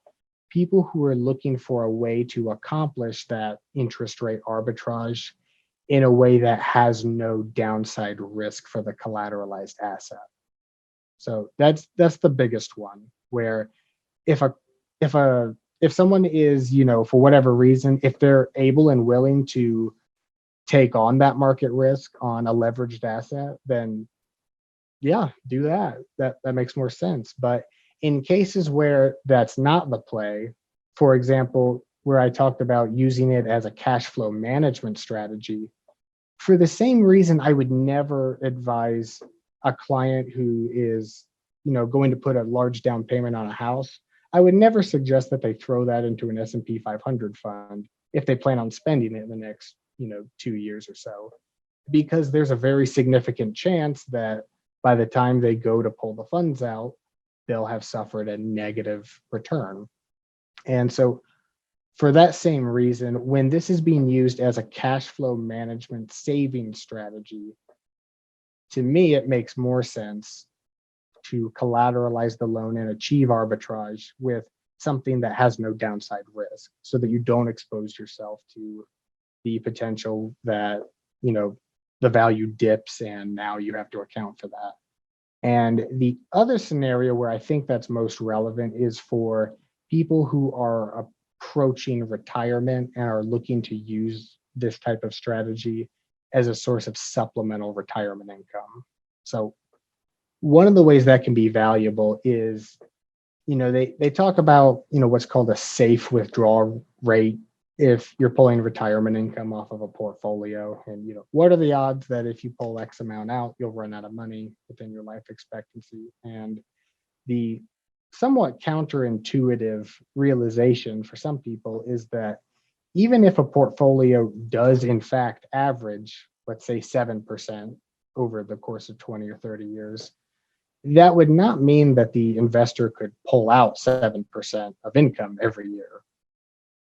people who are looking for a way to accomplish that interest rate arbitrage in a way that has no downside risk for the collateralized asset. So that's the biggest one, where if a if someone is, for whatever reason, if they're able and willing to take on that market risk on a leveraged asset, then yeah, do that. That makes more sense. But in cases where that's not the play, for example, where I talked about using it as a cash flow management strategy, for the same reason, I would never advise a client who is, going to put a large down payment on a house. I would never suggest that they throw that into an S&P 500 fund if they plan on spending it in the next, 2 years or so, because there's a very significant chance that by the time they go to pull the funds out, they'll have suffered a negative return. And so for that same reason, when this is being used as a cash flow management saving strategy, to me, it makes more sense to collateralize the loan and achieve arbitrage with something that has no downside risk, so that you don't expose yourself to the potential that, the value dips and now you have to account for that. And the other scenario where I think that's most relevant is for people who are approaching retirement and are looking to use this type of strategy as a source of supplemental retirement income. So one of the ways that can be valuable is, they talk about, what's called a safe withdrawal rate if you're pulling retirement income off of a portfolio. And, what are the odds that if you pull X amount out, you'll run out of money within your life expectancy? And the somewhat counterintuitive realization for some people is that even if a portfolio does in fact average, let's say 7% over the course of 20 or 30 years, that would not mean that the investor could pull out 7% of income every year.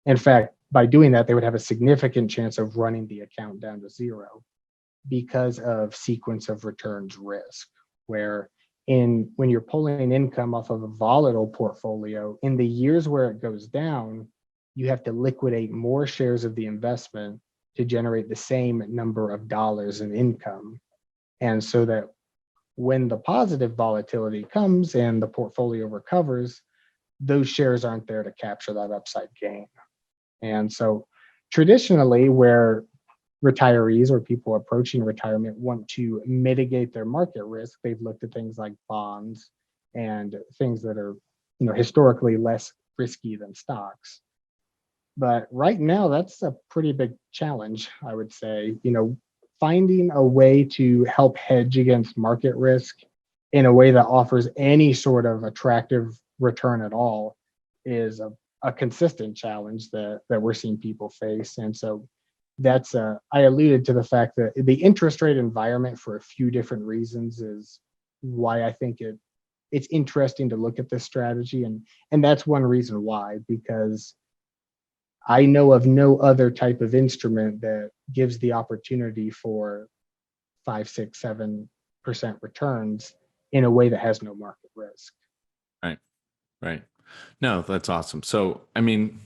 In fact, by doing that, they would have a significant chance of running the account down to zero because of sequence of returns risk, where when you're pulling income off of a volatile portfolio, in the years where it goes down, you have to liquidate more shares of the investment to generate the same number of dollars in income. And so that when the positive volatility comes and the portfolio recovers, those shares aren't there to capture that upside gain. And so traditionally, where retirees or people approaching retirement want to mitigate their market risk, they've looked at things like bonds and things that are, historically less risky than stocks. But right now, that's a pretty big challenge, I would say. Finding a way to help hedge against market risk in a way that offers any sort of attractive return at all is a consistent challenge that we're seeing people face. And so that's I alluded to the fact that the interest rate environment, for a few different reasons, is why I think it's interesting to look at this strategy. And that's one reason why, because I know of no other type of instrument that gives the opportunity for 5, 6, 7% returns in a way that has no market risk. Right. Right. No, that's awesome. So, I mean,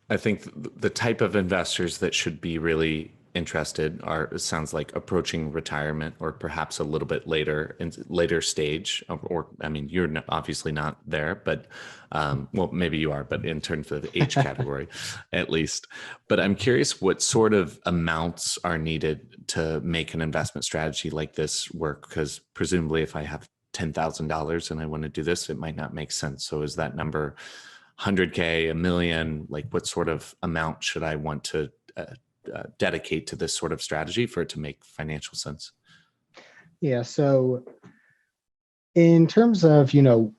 I think the type of investors that should be really interested are, it sounds like, approaching retirement or perhaps a little bit later in later stage or I mean, you're obviously not there, but well, maybe you are, but in terms of the age category, at least. But I'm curious what sort of amounts are needed to make an investment strategy like this work, because presumably if I have $10,000 and I want to do this, it might not make sense. So is that number 100K, a million? Like what sort of amount should I want to dedicate to this sort of strategy for it to make financial sense? Yeah. So in terms of,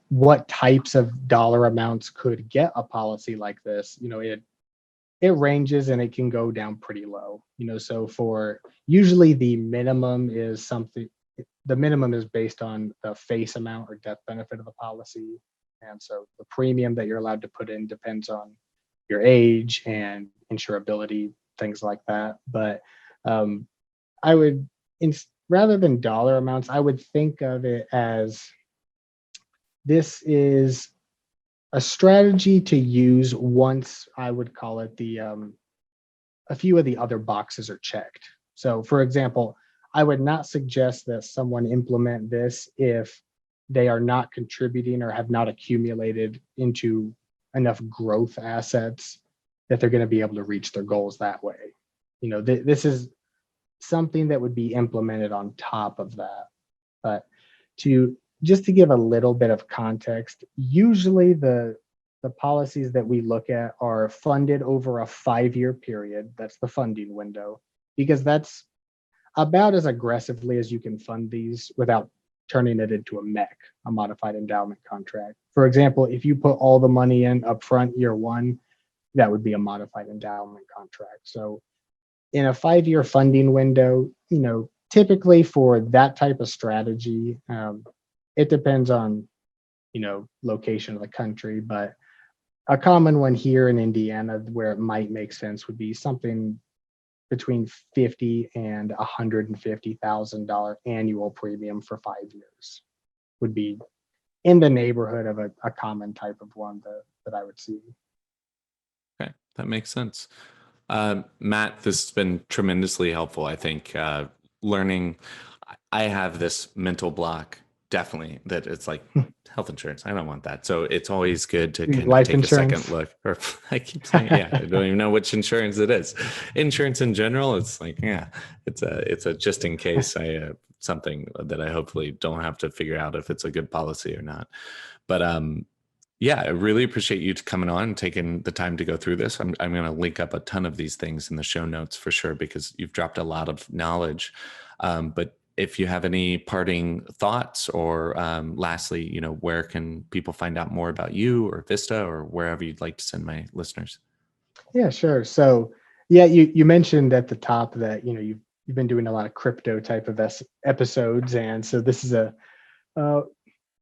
what types of dollar amounts could get a policy like this, it ranges and it can go down pretty low. So for usually the minimum is based on the face amount or death benefit of the policy. And so the premium that you're allowed to put in depends on your age and insurability, things like that. But I would, rather than dollar amounts, I would think of it as this is a strategy to use once, I would call it, a few of the other boxes are checked. So, for example, I would not suggest that someone implement this if they are not contributing or have not accumulated into enough growth assets that they're going to be able to reach their goals that way. This is something that would be implemented on top of that. But to give a little bit of context, usually the policies that we look at are funded over a 5-year period. That's the funding window, because that's about as aggressively as you can fund these without turning it into a MEC, a modified endowment contract. For example, if you put all the money in upfront year one, that would be a modified endowment contract. So in a 5-year funding window, typically for that type of strategy, it depends on, location of the country, but a common one here in Indiana where it might make sense would be something between $50,000 and $150,000 annual premium for 5 years would be in the neighborhood of a common type of one that I would see. Okay, that makes sense. Matt, this has been tremendously helpful. I think learning, I have this mental block definitely that it's like health insurance. I don't want that. So it's always good to kind of Life take a insurance. second look. Or I keep saying, yeah, I don't even know which insurance it is. Insurance in general, it's like, yeah, it's a just in case something that I hopefully don't have to figure out if it's a good policy or not. But yeah, I really appreciate you coming on and taking the time to go through this. I'm going to link up a ton of these things in the show notes for sure, because you've dropped a lot of knowledge. But if you have any parting thoughts, or lastly, where can people find out more about you or Vista, or wherever you'd like to send my listeners? Yeah, sure. So, yeah, you mentioned at the top that you've been doing a lot of crypto type of episodes, and so this is uh,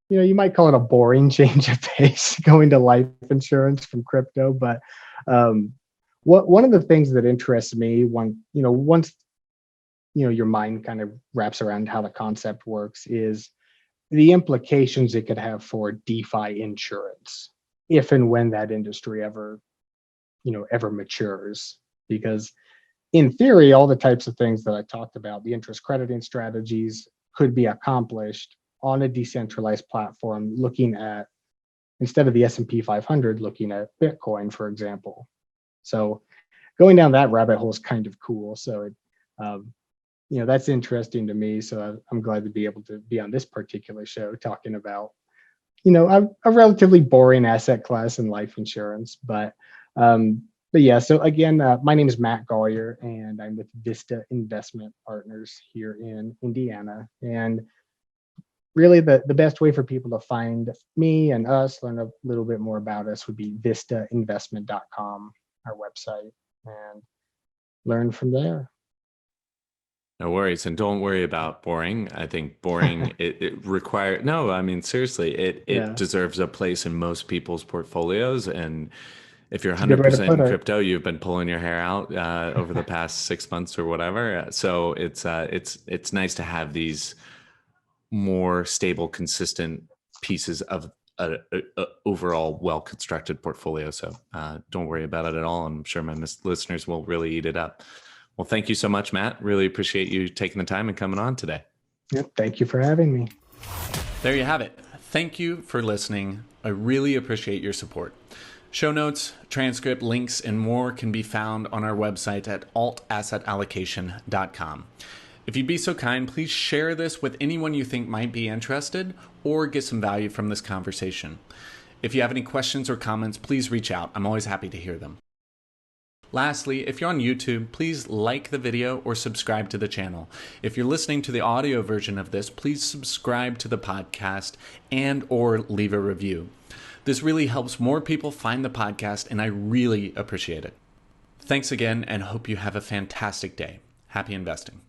you might call it a boring change of pace going to life insurance from crypto. But one of the things that interests me, once your mind kind of wraps around how the concept works, is the implications it could have for DeFi insurance, if and when that industry ever matures. Because in theory, all the types of things that I talked about, the interest crediting strategies, could be accomplished on a decentralized platform, looking at, instead of the S&P 500, looking at Bitcoin, for example. So going down that rabbit hole is kind of cool. So that's interesting to me. So I'm glad to be able to be on this particular show talking about a relatively boring asset class in life insurance. But yeah, so again, my name is Matt Golliher, and I'm with Vista Investment Partners here in Indiana. And really, the best way for people to find me and us, learn a little bit more about us, would be vistainvestment.com, our website, and learn from there. No worries. And don't worry about boring. I think boring, it requires, no, I mean, seriously, it Yeah, deserves a place in most people's portfolios. And if you're it's a good way to 100% put in it. crypto, you've been pulling your hair out over the past 6 months or whatever. So it's nice to have these more stable, consistent pieces of a overall well-constructed portfolio. So don't worry about it at all. I'm sure my listeners will really eat it up. Well, thank you so much, Matt. Really appreciate you taking the time and coming on today. Yep, thank you for having me. There you have it. Thank you for listening. I really appreciate your support. Show notes, transcript, links, and more can be found on our website at altassetallocation.com. If you'd be so kind, please share this with anyone you think might be interested or get some value from this conversation. If you have any questions or comments, please reach out. I'm always happy to hear them. Lastly, if you're on YouTube, please like the video or subscribe to the channel. If you're listening to the audio version of this, please subscribe to the podcast and or leave a review. This really helps more people find the podcast, and I really appreciate it. Thanks again, and hope you have a fantastic day. Happy investing.